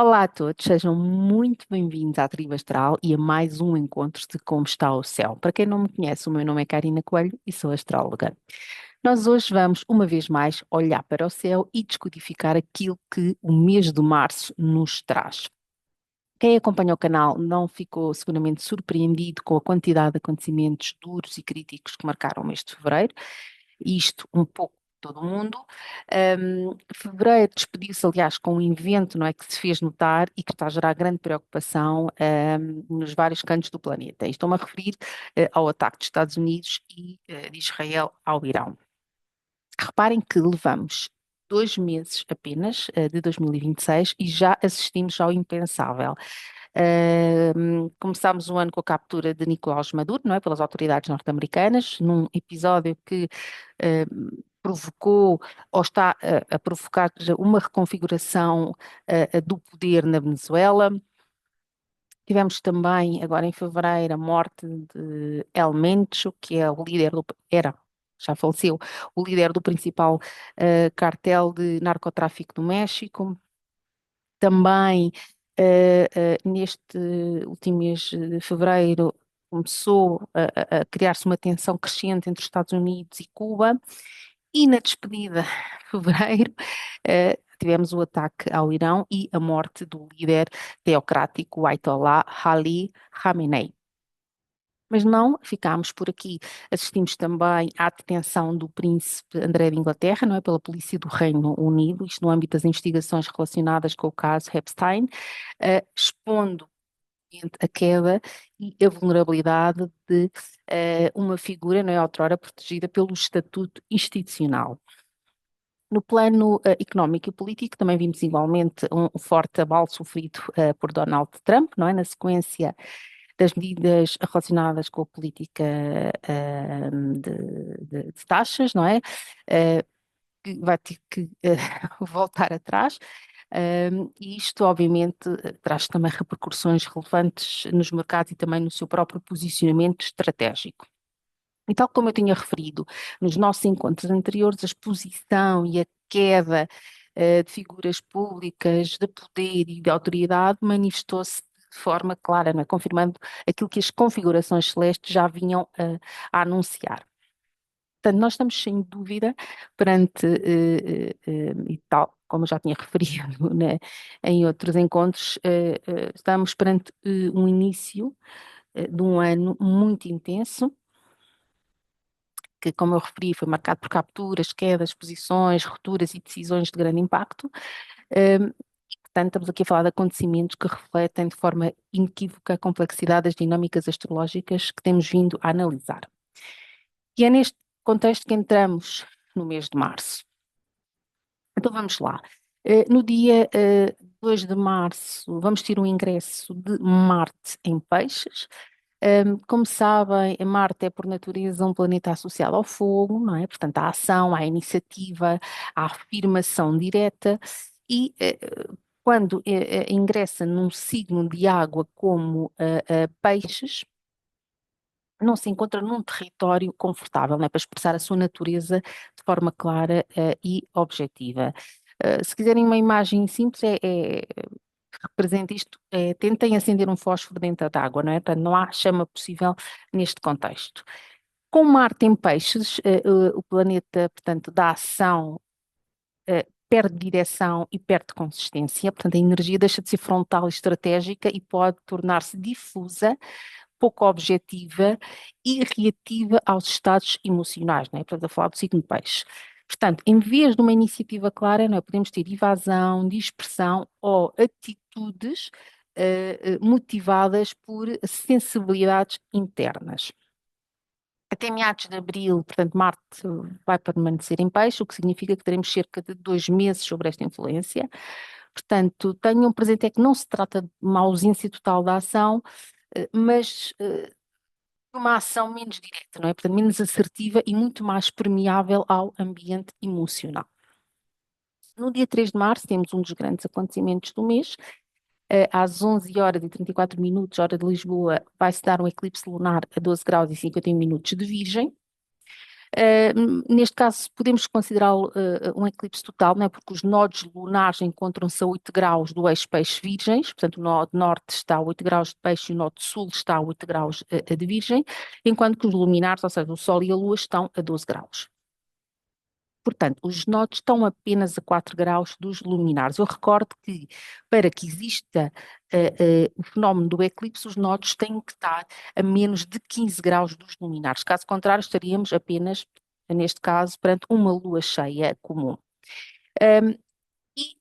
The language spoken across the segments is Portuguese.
Olá a todos, sejam muito bem-vindos à Tribo Astral e a mais um encontro de Como Está o Céu. Para quem não me conhece, o meu nome é Karina Coelho e sou astróloga. Nós hoje vamos, uma vez mais, olhar para o céu e descodificar aquilo que o mês de março nos traz. Quem acompanha o canal não ficou seguramente surpreendido com a quantidade de acontecimentos duros e críticos que marcaram o mês de fevereiro, isto um pouco todo o mundo. Fevereiro despediu-se, aliás, com um evento, não é, que se fez notar e que está a gerar grande preocupação, nos vários cantos do planeta. E estou-me a referir, ao ataque dos Estados Unidos e, de Israel ao Irão. Reparem que levamos 2 meses apenas, de 2026, e já assistimos ao impensável. Começámos o ano com a captura de Nicolás Maduro, não é, pelas autoridades norte-americanas, num episódio que provocou ou está a provocar uma reconfiguração do poder na Venezuela. Tivemos também, agora em fevereiro, a morte de El Mencho, que é o líder já faleceu, o líder do principal cartel de narcotráfico do México. Também, neste último mês de fevereiro, começou a criar-se uma tensão crescente entre os Estados Unidos e Cuba. E na despedida, de fevereiro, tivemos o ataque ao Irão e a morte do líder teocrático Ayatollah Ali Khamenei. Mas não ficámos por aqui. Assistimos também à detenção do príncipe André de Inglaterra, não é, pela polícia do Reino Unido, isto no âmbito das investigações relacionadas com o caso Epstein, expondo a queda e a vulnerabilidade de uma figura, não é, outrora protegida pelo estatuto institucional. No plano económico e político, também vimos igualmente um forte abalo sofrido por Donald Trump, não é? Na sequência das medidas relacionadas com a política de taxas, não é? Que vai ter que voltar atrás. E isto, obviamente, traz também repercussões relevantes nos mercados e também no seu próprio posicionamento estratégico. E tal como eu tinha referido nos nossos encontros anteriores, a exposição e a queda de figuras públicas, de poder e de autoridade manifestou-se de forma clara, não é? Confirmando aquilo que as configurações celestes já vinham a anunciar. Portanto, nós estamos sem dúvida perante, e tal, como eu já tinha referido, né, em outros encontros, estamos perante um início de um ano muito intenso, que, como eu referi, foi marcado por capturas, quedas, posições, rupturas e decisões de grande impacto. E, portanto, estamos aqui a falar de acontecimentos que refletem de forma inequívoca a complexidade das dinâmicas astrológicas que temos vindo a analisar. E é neste contexto que entramos no mês de março. Então vamos lá. No dia 2 de março, vamos ter um ingresso de Marte em Peixes. Como sabem, Marte é por natureza um planeta associado ao fogo, não é? Portanto, à ação, à iniciativa, à afirmação direta e quando ingressa num signo de água como Peixes, não se encontra num território confortável, não é? Para expressar a sua natureza de forma clara e objetiva. Se quiserem uma imagem simples, representa isto, tentem acender um fósforo dentro da água, não é? Portanto, não há chama possível neste contexto. Com Marte em Peixes, o planeta, portanto, da ação, perde direção e perde consistência, portanto, a energia deixa de ser frontal e estratégica e pode tornar-se difusa, pouco objetiva e reativa aos estados emocionais, não é? Portanto, a falar do signo de Peixe. Portanto, em vez de uma iniciativa clara, não é? Podemos ter evasão, dispersão ou atitudes motivadas por sensibilidades internas. Até meados de abril, portanto, Marte vai permanecer em Peixe, o que significa que teremos cerca de 2 meses sobre esta influência. Portanto, tenham presente é que não se trata de uma ausência total da ação, mas de uma ação menos direta, não é? Portanto, menos assertiva e muito mais permeável ao ambiente emocional. No dia 3 de março temos um dos grandes acontecimentos do mês. Às 11 horas e 34 minutos, hora de Lisboa, vai-se dar um eclipse lunar a 12 graus e 51 minutos de Virgem. Neste caso, podemos considerá-lo um eclipse total, não é? Porque os nodos lunares encontram-se a 8 graus do eixo peixe-virgens, portanto, o nó norte está a 8 graus de peixe e o nó sul está a 8 graus de virgem, enquanto que os luminares, ou seja, o Sol e a Lua, estão a 12 graus. Portanto, os nodos estão apenas a 4 graus dos luminares. Eu recordo que, para que exista o fenómeno do eclipse, os nodos têm que estar a menos de 15 graus dos luminares. Caso contrário, estaríamos apenas, neste caso, perante uma lua cheia comum. Um, e,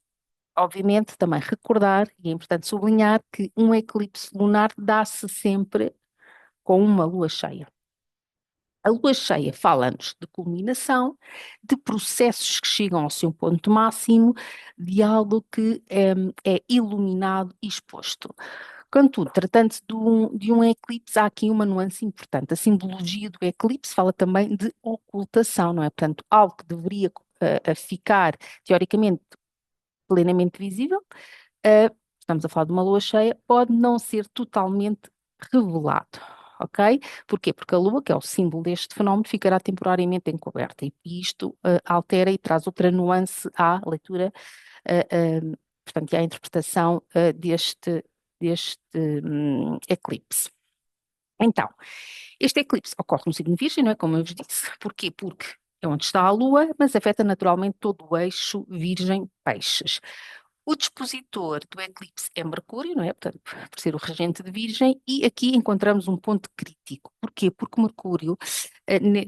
obviamente, também recordar, e é importante sublinhar, que um eclipse lunar dá-se sempre com uma lua cheia. A lua cheia fala-nos de culminação, de processos que chegam ao seu ponto máximo, de algo que é iluminado e exposto. Contudo, tratando-se de um eclipse, há aqui uma nuance importante. A simbologia do eclipse fala também de ocultação, não é? Portanto, algo que deveria ficar, teoricamente, plenamente visível, estamos a falar de uma lua cheia, pode não ser totalmente revelado, ok? Porquê? Porque a lua, que é o símbolo deste fenómeno, ficará temporariamente encoberta e isto altera e traz outra nuance à leitura, portanto, e à interpretação deste eclipse. Então, este eclipse ocorre no signo Virgem, não é? Como eu vos disse. Porquê? Porque é onde está a Lua, mas afeta naturalmente todo o eixo Virgem-Peixes. O dispositor do eclipse é Mercúrio, não é? Portanto, por ser o regente de Virgem, e aqui encontramos um ponto crítico. Porquê? Porque Mercúrio,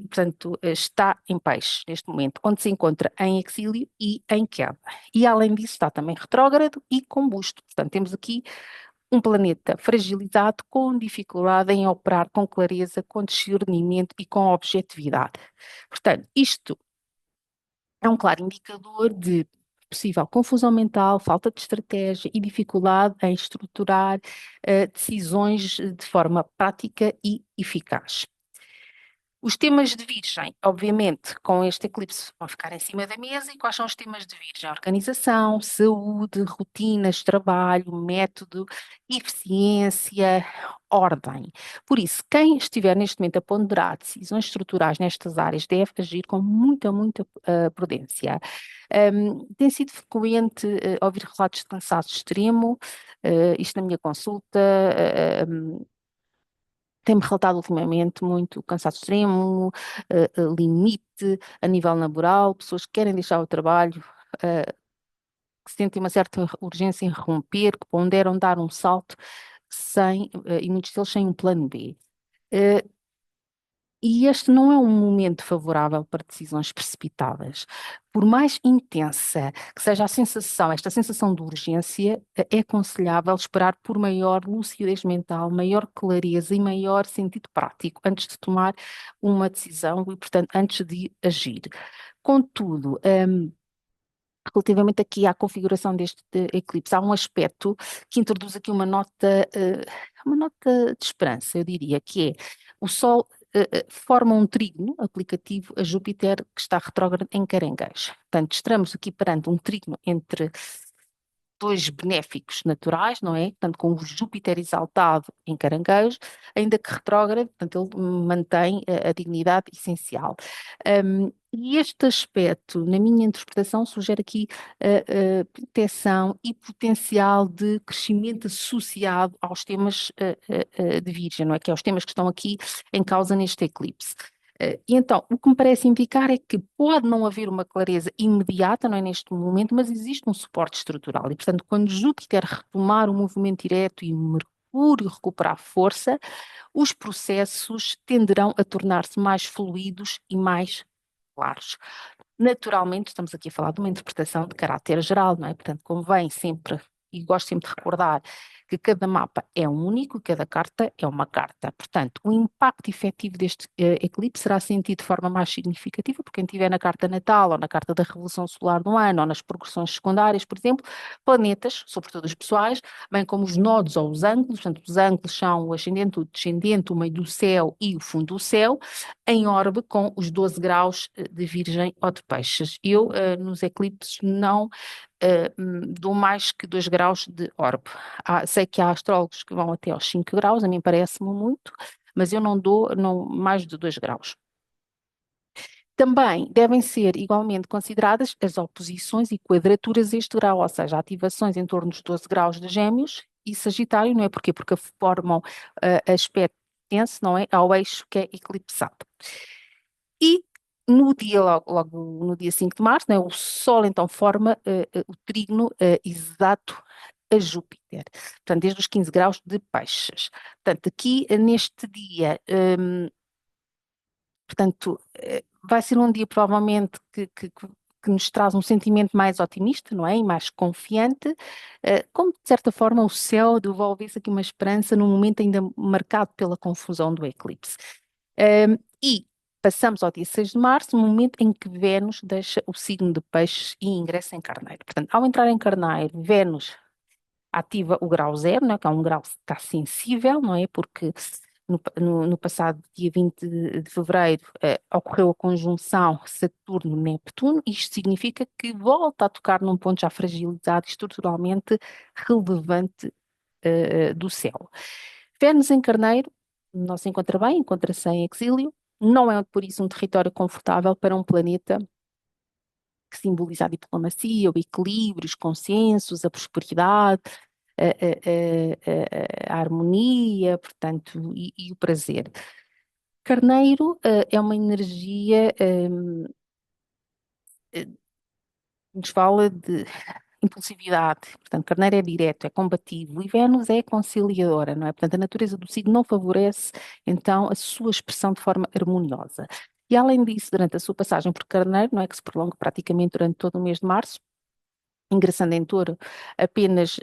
portanto, está em Peixes neste momento, onde se encontra em exílio e em queda. E além disso está também retrógrado e combusto. Portanto, temos aqui um planeta fragilizado com dificuldade em operar com clareza, com discernimento e com objetividade. Portanto, isto é um claro indicador de possível confusão mental, falta de estratégia e dificuldade em estruturar decisões de forma prática e eficaz. Os temas de Virgem, obviamente, com este eclipse vão ficar em cima da mesa. E quais são os temas de Virgem? Organização, saúde, rotinas, trabalho, método, eficiência, ordem. Por isso, quem estiver neste momento a ponderar decisões estruturais nestas áreas deve agir com muita prudência. Tem sido frequente ouvir relatos de cansaço extremo, isto na minha consulta, tem-me relatado ultimamente muito cansaço extremo, limite a nível laboral, pessoas que querem deixar o trabalho, que sentem uma certa urgência em romper, que ponderam dar um salto sem, e muitos deles sem um plano B. Eh, e este não é um momento favorável para decisões precipitadas. Por mais intensa que seja a sensação, esta sensação de urgência, é aconselhável esperar por maior lucidez mental, maior clareza e maior sentido prático antes de tomar uma decisão e, portanto, antes de agir. Contudo, relativamente aqui à configuração deste eclipse, há um aspecto que introduz aqui uma nota de esperança, eu diria, que é o Sol forma um trígono aplicativo a Júpiter que está retrógrado em Caranguejo. Portanto, estamos aqui perante um trígono entre dois benéficos naturais, não é? Portanto, com o Júpiter exaltado em Caranguejo, ainda que retrógrado, portanto, ele mantém a dignidade essencial. E este aspecto, na minha interpretação, sugere aqui proteção e potencial de crescimento associado aos temas de Virgem, não é? Que é os temas que estão aqui em causa neste eclipse. E então, o que me parece indicar é que pode não haver uma clareza imediata, não é neste momento, mas existe um suporte estrutural. E, portanto, quando Júpiter retomar o movimento direto e Mercúrio recuperar força, os processos tenderão a tornar-se mais fluidos e mais claros. Naturalmente, estamos aqui a falar de uma interpretação de caráter geral, não é? Portanto, convém sempre, e gosto sempre de recordar, que cada mapa é um único e cada carta é uma carta. Portanto, o impacto efetivo deste eclipse será sentido de forma mais significativa por quem estiver na carta natal ou na carta da revolução solar do ano ou nas progressões secundárias, por exemplo, planetas, sobretudo os pessoais, bem como os nodos ou os ângulos. Portanto, os ângulos são o ascendente, o descendente, o meio do céu e o fundo do céu, em orbe com os 12 graus de Virgem ou de Peixes. Eu, nos eclipses, não dou mais que 2 graus de orbe. Sei que há astrólogos que vão até aos 5 graus, a mim parece-me muito, mas eu não dou mais de 2 graus. Também devem ser igualmente consideradas as oposições e quadraturas a este grau, ou seja, ativações em torno dos 12 graus de Gêmeos e Sagitário, não é? Porquê? Porque formam aspecto tenso, não é? Ao eixo que é eclipsado. E no dia, logo no dia 5 de março, né, o Sol então forma o trígono exato a Júpiter, portanto, desde os 15 graus de Peixes. Portanto, aqui neste dia, portanto, vai ser um dia provavelmente que nos traz um sentimento mais otimista, não é? E mais confiante, como de certa forma o céu devolvesse aqui uma esperança num momento ainda marcado pela confusão do eclipse. E passamos ao dia 6 de março, no momento em que Vênus deixa o signo de Peixes e ingressa em Carneiro. Portanto, ao entrar em Carneiro, Vênus ativa o grau zero, não é? Que é um grau que está sensível, não é? Porque no passado dia 20 de fevereiro ocorreu a conjunção Saturno-Neptuno, isto significa que volta a tocar num ponto já fragilizado e estruturalmente relevante do céu. Vênus em Carneiro não se encontra bem, encontra-se em exílio, não é por isso um território confortável para um planeta que simboliza a diplomacia, o equilíbrio, os consensos, a prosperidade, a harmonia, portanto, e o prazer. Carneiro é uma energia nos fala de impulsividade, portanto, Carneiro é direto, é combativo, e Vênus é conciliadora, não é? Portanto, a natureza do signo não favorece, então, a sua expressão de forma harmoniosa. E além disso, durante a sua passagem por Carneiro, não é que se prolonga praticamente durante todo o mês de março, ingressando em Touro apenas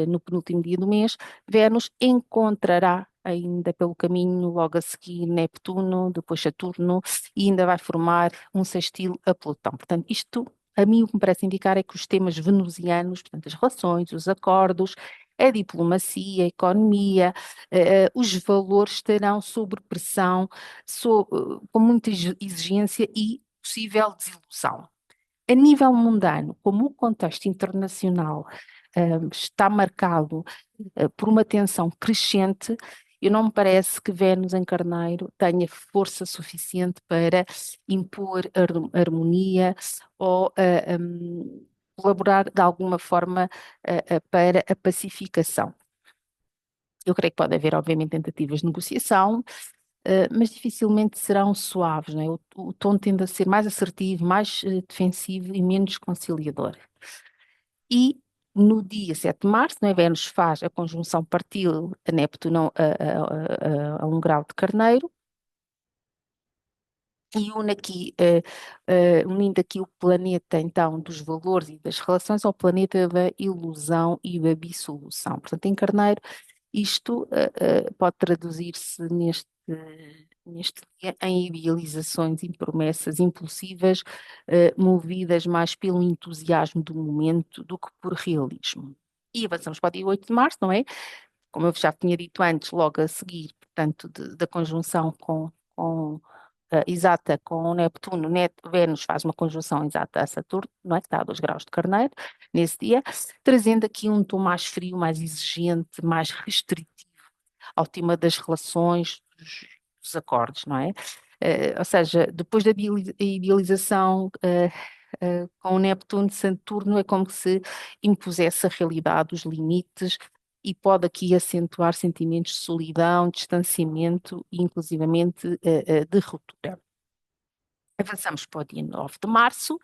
no penúltimo dia do mês, Vênus encontrará ainda pelo caminho, logo a seguir Neptuno, depois Saturno, e ainda vai formar um sextil a Plutão. Portanto, isto a mim o que me parece indicar é que os temas venusianos, portanto, as relações, os acordos, a diplomacia, a economia, os valores estarão sob pressão, com muita exigência e possível desilusão. A nível mundano, como o contexto internacional está marcado por uma tensão crescente, eu não me parece que Vênus em Carneiro tenha força suficiente para impor harmonia ou colaborar de alguma forma para a pacificação. Eu creio que pode haver, obviamente, tentativas de negociação, mas dificilmente serão suaves, não é? O tom tende a ser mais assertivo, mais defensivo e menos conciliador. E no dia 7 de março, não é? Vênus faz a conjunção partil a Neptuno a um grau de Carneiro e unindo aqui o planeta, então, dos valores e das relações ao planeta da ilusão e da dissolução. Portanto, em Carneiro, isto pode traduzir-se neste dia em idealizações e promessas impulsivas, movidas mais pelo entusiasmo do momento do que por realismo. E avançamos para o dia 8 de março, não é? Como eu já tinha dito antes, logo a seguir, portanto, da conjunção exata com o Neptuno, Vênus faz uma conjunção exata a Saturno, não é? Que está a 2 graus de Carneiro, nesse dia, trazendo aqui um tom mais frio, mais exigente, mais restritivo ao tema das relações, dos acordes, não é? Ou seja, depois da idealização com o Neptuno, Saturno é como se impusesse a realidade, os limites, e pode aqui acentuar sentimentos de solidão, distanciamento e inclusivamente de ruptura. Avançamos para o dia 9 de março,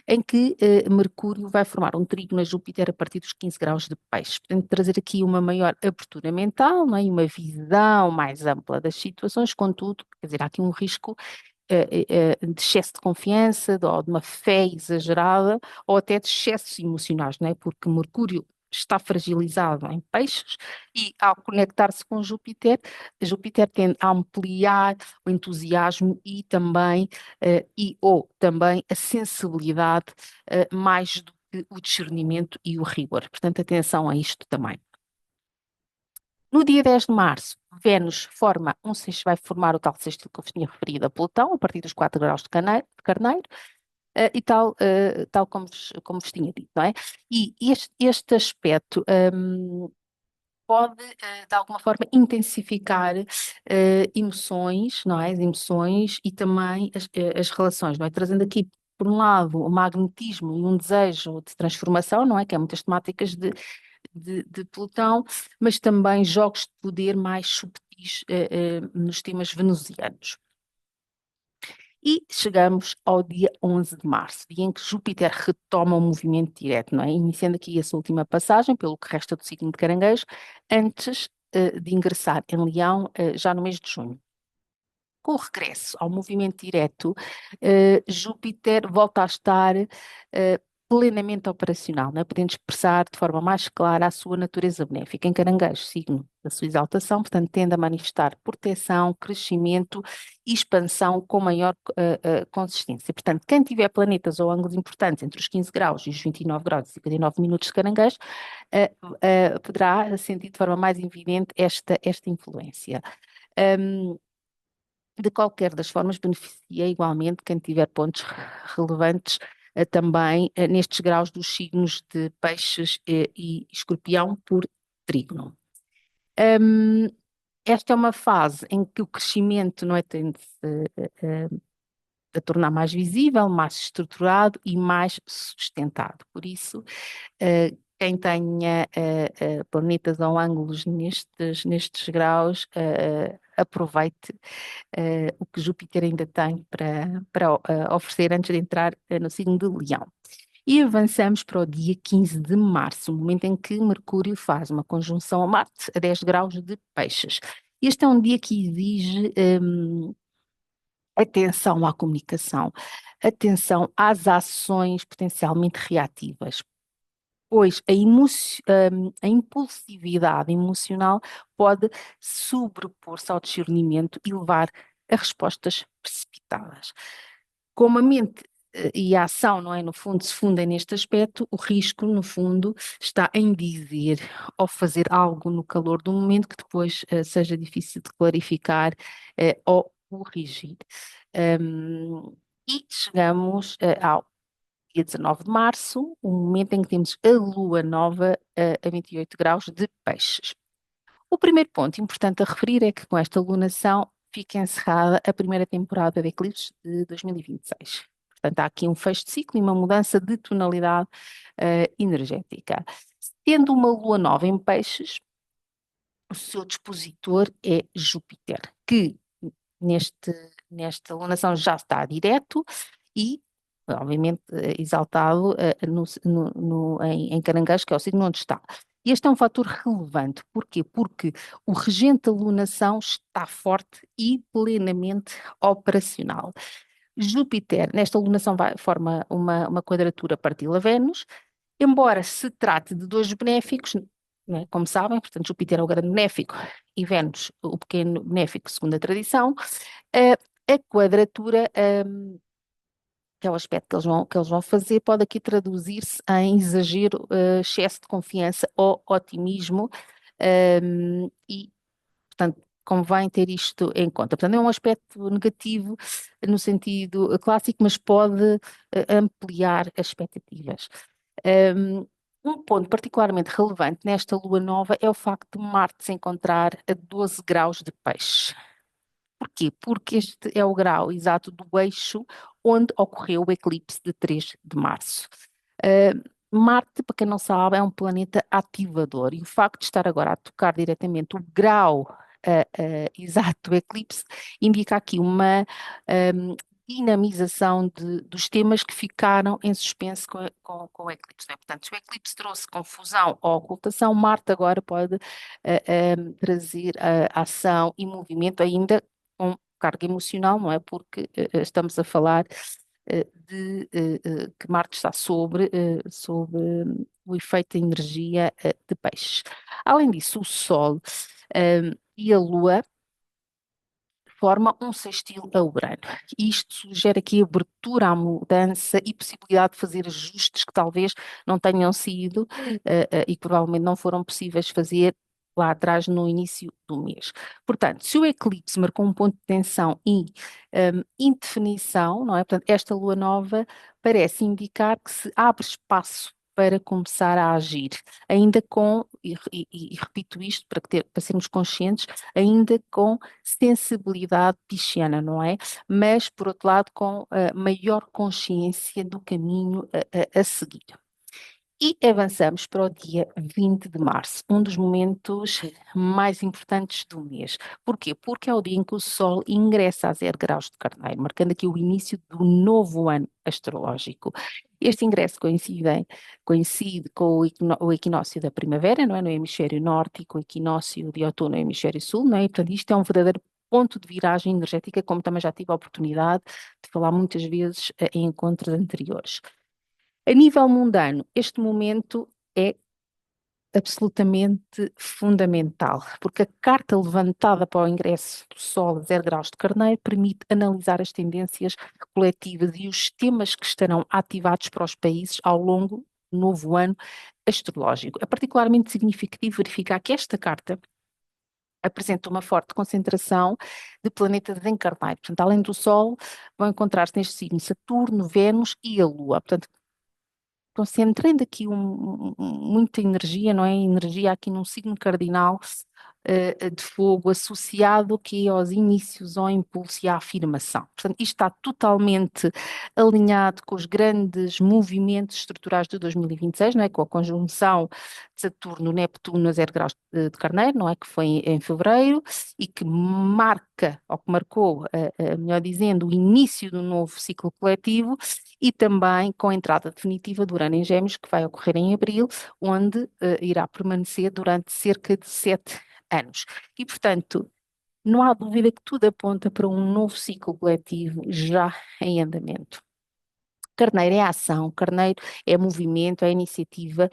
em que Mercúrio vai formar um trígono a Júpiter a partir dos 15 graus de Peixe. Portanto, trazer aqui uma maior abertura mental, não é? E uma visão mais ampla das situações, contudo, quer dizer, há aqui um risco de excesso de confiança, ou de uma fé exagerada, ou até de excessos emocionais, não é? Porque Mercúrio está fragilizado em peixes e ao conectar-se com Júpiter, Júpiter tende a ampliar o entusiasmo e também, ou também a sensibilidade, mais do que o discernimento e o rigor. Portanto, atenção a isto também. No dia 10 de março, Vênus vai formar o tal sextil que eu vos tinha referido a Plutão, a partir dos 4 graus de Carneiro, e tal como vos tinha dito, não é? E este aspecto pode, de alguma forma, intensificar emoções, não é? As emoções e também as relações, não é? Trazendo aqui, por um lado, o magnetismo e um desejo de transformação, não é? Que é muitas temáticas de Plutão, mas também jogos de poder mais subtis nos temas venusianos. E chegamos ao dia 11 de março, dia em que Júpiter retoma o movimento direto, não é? Iniciando aqui essa última passagem, pelo que resta do signo de Caranguejo, antes de ingressar em Leão, já no mês de junho. Com o regresso ao movimento direto, Júpiter volta a estar plenamente operacional, não é? Podendo expressar de forma mais clara a sua natureza benéfica. Em Caranguejo, signo da sua exaltação, portanto, tende a manifestar proteção, crescimento e expansão com maior consistência. Portanto, quem tiver planetas ou ângulos importantes entre os 15 graus e os 29 graus e 59 minutos de Caranguejo, poderá sentir de forma mais evidente esta influência. De qualquer das formas, beneficia igualmente quem tiver pontos relevantes também nestes graus dos signos de Peixes e Escorpião por trígono. Hum, Esta é uma fase em que o crescimento, não é, tende-se a tornar mais visível, mais estruturado e mais sustentado. Por isso, quem tenha planetas ou ângulos nestes graus, aproveite o que Júpiter ainda tem para oferecer antes de entrar no signo de Leão. E avançamos para o dia 15 de março, o momento em que Mercúrio faz uma conjunção a Marte a 10 graus de Peixes. Este é um dia que exige atenção à comunicação, atenção às ações potencialmente reativas, pois a impulsividade emocional pode sobrepor-se ao discernimento e levar a respostas precipitadas. Como a mente e a ação, não é, no fundo, se fundem neste aspecto, o risco, no fundo, está em dizer ou fazer algo no calor do momento que depois seja difícil de clarificar ou corrigir. E chegamos ao dia 19 de março, o momento em que temos a lua nova a 28 graus de Peixes. O primeiro ponto importante a referir é que com esta lunação fica encerrada a primeira temporada de eclipses de 2026. Portanto, há aqui um fecho de ciclo e uma mudança de tonalidade energética. Tendo uma lua nova em Peixes, o seu dispositor é Júpiter, que neste, nesta alunação já está direto e, obviamente, exaltado em Caranguejo, que é o signo onde está. Este é um fator relevante. Porquê? Porque o regente da alunação está forte e plenamente operacional. Júpiter, nesta alunação, forma uma quadratura partila-Vênus, embora se trate de dois benéficos, não é? Como sabem, portanto, Júpiter é o grande benéfico e Vênus o pequeno benéfico, segundo a tradição, a quadratura, que é o aspecto que eles vão fazer, pode aqui traduzir-se em exagero, excesso de confiança ou otimismo, e, portanto, convém ter isto em conta. Portanto, é um aspecto negativo no sentido clássico, mas pode ampliar as expectativas. Um ponto particularmente relevante nesta lua nova é o facto de Marte se encontrar a 12 graus de Peixe. Porquê? Porque este é o grau exato do eixo onde ocorreu o eclipse de 3 de março. Marte, para quem não sabe, é um planeta ativador e o facto de estar agora a tocar diretamente o grau exato do eclipse indica aqui uma dinamização dos temas que ficaram em suspenso com o eclipse, não é? Portanto, se o eclipse trouxe confusão ou ocultação, Marte agora pode trazer ação e movimento ainda com carga emocional, não é? Porque estamos a falar de que Marte está sobre o efeito da energia de peixes. Além disso, o Sol e a Lua forma um sextil a Urano. Isto sugere aqui abertura à mudança e possibilidade de fazer ajustes que talvez não tenham sido e provavelmente não foram possíveis fazer lá atrás no início do mês. Portanto, se o eclipse marcou um ponto de tensão e indefinição, não é? Portanto, esta lua nova parece indicar que se abre espaço para começar a agir, ainda com e repito isto para sermos conscientes, ainda com sensibilidade pisciana, não é? Mas, por outro lado, com maior consciência do caminho a seguir. E avançamos para o dia 20 de março, um dos momentos mais importantes do mês. Porquê? Porque é o dia em que o Sol ingressa a 0 graus de Carneiro, marcando aqui o início do novo ano astrológico. Este ingresso coincide com o equinócio da primavera, não é? No hemisfério norte, e com o equinócio de outono no hemisfério sul, não é? E, portanto, isto é um verdadeiro ponto de viragem energética, como também já tive a oportunidade de falar muitas vezes em encontros anteriores. A nível mundano, este momento é absolutamente fundamental, porque a carta levantada para o ingresso do Sol a 0 graus de Carneiro permite analisar as tendências coletivas e os temas que estarão ativados para os países ao longo do novo ano astrológico. É particularmente significativo verificar que esta carta apresenta uma forte concentração de planetas em Carneiro. Portanto, além do Sol, vão encontrar-se neste signo Saturno, Vênus e a Lua. Portanto, concentrando aqui muita energia, não é? Energia aqui num signo cardinal de fogo associado aqui aos inícios, ao impulso e à afirmação. Portanto, isto está totalmente alinhado com os grandes movimentos estruturais de 2026, não é? Com a conjunção de Saturno-Neptuno a 0 graus de Carneiro, não é? Que foi em fevereiro e que marca, ou que marcou, melhor dizendo, o início do novo ciclo coletivo e também com a entrada definitiva do Urano em Gêmeos, que vai ocorrer em abril, onde irá permanecer durante cerca de 7 anos. E, portanto, não há dúvida que tudo aponta para um novo ciclo coletivo já em andamento. Carneiro é ação, Carneiro é movimento, é iniciativa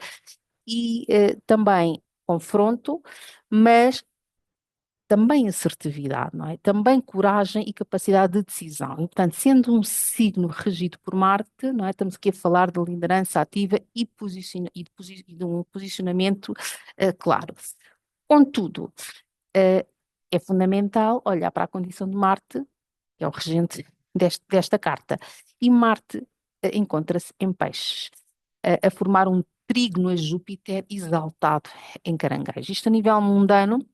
e também confronto, mas também assertividade, não é? Também coragem e capacidade de decisão. E, portanto, sendo um signo regido por Marte, não é? Estamos aqui a falar de liderança ativa e de um posicionamento claro. Contudo, é fundamental olhar para a condição de Marte, que é o regente desta carta. E Marte encontra-se em Peixes, a formar um trígono a Júpiter exaltado em Caranguejo. Isto a nível mundano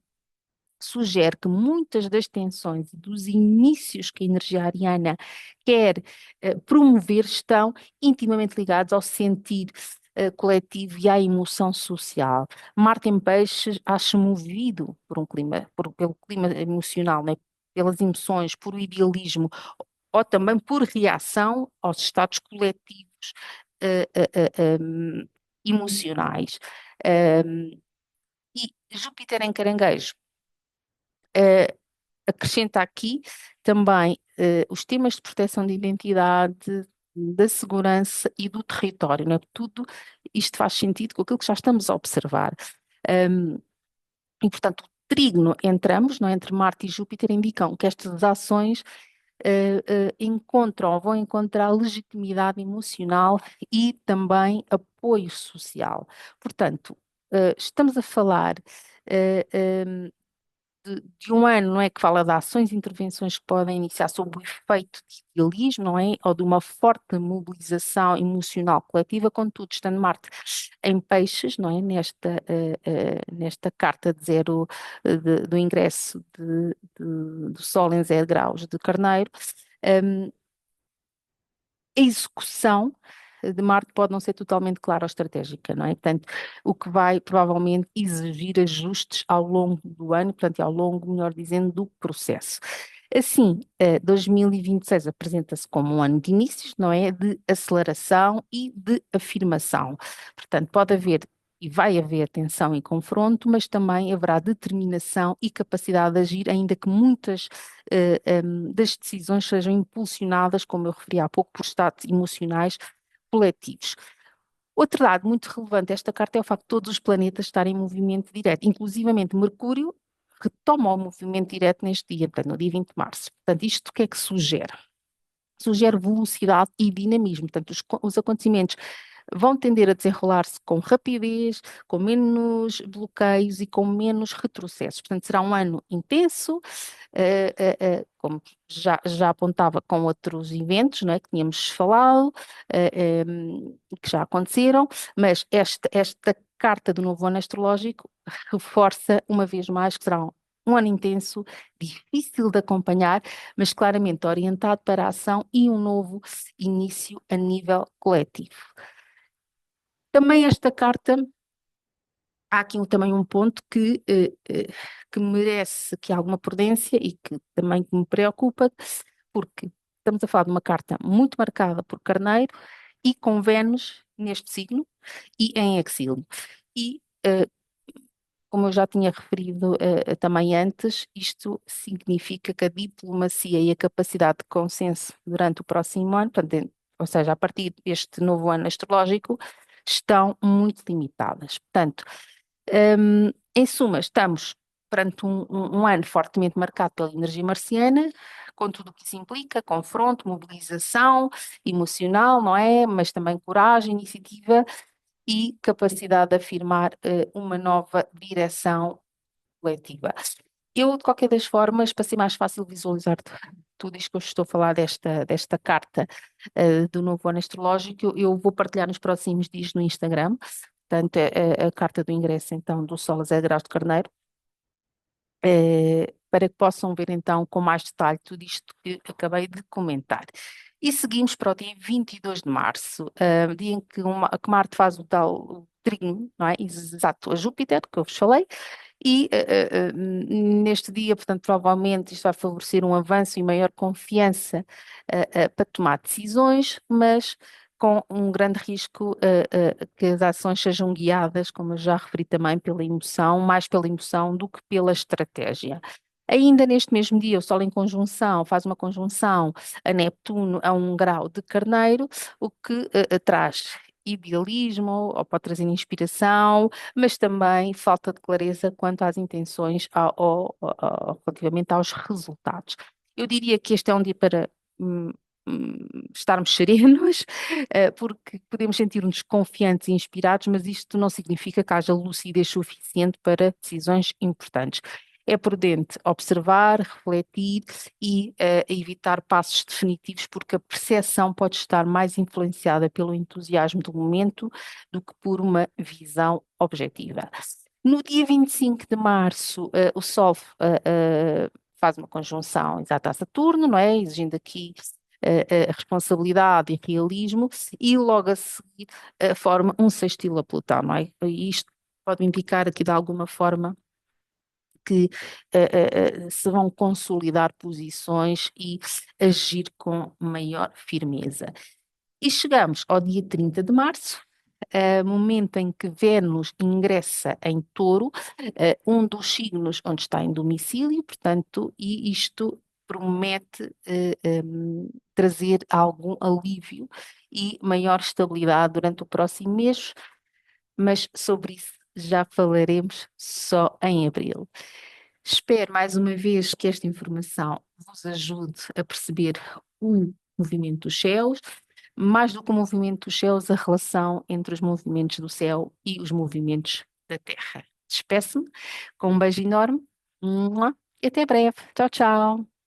sugere que muitas das tensões e dos inícios que a energia ariana quer promover estão intimamente ligados ao sentir coletivo e à emoção social. Marte em Peixes acha movido por um clima, pelo clima emocional, né? Pelas emoções, por o idealismo, ou também por reação aos estados coletivos emocionais. E Júpiter em Caranguejo eh, acrescenta aqui também os temas de proteção de identidade, da segurança e do território, não é? Tudo isto faz sentido com aquilo que já estamos a observar. Um, e, portanto, o trígono entre ambos, não é? Entre Marte e Júpiter, indicam que estas ações vão encontrar legitimidade emocional e também apoio social. Portanto, estamos a falar de um ano, não é, que fala de ações e intervenções que podem iniciar sob o efeito de idealismo, não é, ou de uma forte mobilização emocional coletiva, contudo, estando Marte em peixes, não é, nesta carta de zero, do ingresso do Sol em 0 graus de Carneiro, a execução de Marte pode não ser totalmente clara ou estratégica, não é? Portanto, o que vai provavelmente exigir ajustes ao longo do ano, portanto, ao longo, melhor dizendo, do processo. Assim, 2026 apresenta-se como um ano de inícios, não é? De aceleração e de afirmação. Portanto, pode haver e vai haver tensão e confronto, mas também haverá determinação e capacidade de agir, ainda que muitas das decisões sejam impulsionadas, como eu referi há pouco, por estados emocionais coletivos. Outro dado muito relevante desta carta é o facto de todos os planetas estarem em movimento direto, inclusivamente Mercúrio retoma o movimento direto neste dia, portanto, no dia 20 de março. Portanto, isto o que é que sugere? Sugere velocidade e dinamismo. Portanto, os acontecimentos vão tender a desenrolar-se com rapidez, com menos bloqueios e com menos retrocessos. Portanto, será um ano intenso, como já apontava com outros eventos, não é, que tínhamos falado, que já aconteceram, mas esta carta do novo ano astrológico reforça uma vez mais que será um ano intenso, difícil de acompanhar, mas claramente orientado para a ação e um novo início a nível coletivo. Também esta carta, há aqui também um ponto que merece aqui alguma prudência e que também me preocupa, porque estamos a falar de uma carta muito marcada por Carneiro e com Vênus neste signo e em exílio. E, como eu já tinha referido também antes, isto significa que a diplomacia e a capacidade de consenso durante o próximo ano, portanto, ou seja, a partir deste novo ano astrológico, estão muito limitadas. Portanto, em suma, estamos perante um ano fortemente marcado pela energia marciana, com tudo o que isso implica, confronto, mobilização emocional, não é? Mas também coragem, iniciativa e capacidade de afirmar uma nova direção coletiva. Eu, de qualquer das formas, para ser mais fácil visualizar tudo isto que eu estou a falar desta carta do novo ano astrológico, eu vou partilhar nos próximos dias no Instagram. Portanto, a carta do ingresso, então, do Sol a 0 graus de Carneiro, para que possam ver, então, com mais detalhe tudo isto que acabei de comentar. E seguimos para o dia 22 de março, dia em que Marte faz o tal trino, não é? Exato, a Júpiter, que eu vos falei, e neste dia, portanto, provavelmente isto vai favorecer um avanço e maior confiança para tomar decisões, mas com um grande risco que as ações sejam guiadas, como eu já referi também, pela emoção, mais pela emoção do que pela estratégia. Ainda neste mesmo dia, o Sol em conjunção faz uma conjunção a Neptuno a 1 grau de Carneiro, o que traz idealismo, ou pode trazer inspiração, mas também falta de clareza quanto às intenções relativamente aos resultados. Eu diria que este é um dia para hum, estarmos serenos, porque podemos sentir-nos confiantes e inspirados, mas isto não significa que haja lucidez suficiente para decisões importantes. É prudente observar, refletir e evitar passos definitivos, porque a percepção pode estar mais influenciada pelo entusiasmo do momento do que por uma visão objetiva. No dia 25 de março, o Sol faz uma conjunção exata a Saturno, não é? Exigindo aqui responsabilidade e realismo, e logo a seguir forma um sextil a Plutão, não é? E isto pode indicar aqui de alguma forma que se vão consolidar posições e agir com maior firmeza. E chegamos ao dia 30 de março, momento em que Vênus ingressa em Touro, um dos signos onde está em domicílio, portanto, e isto promete trazer algum alívio e maior estabilidade durante o próximo mês, mas sobre isso já falaremos só em abril. Espero mais uma vez que esta informação vos ajude a perceber o movimento dos céus, mais do que o movimento dos céus, a relação entre os movimentos do céu e os movimentos da Terra. Despeço-me com um beijo enorme e até breve. Tchau, tchau.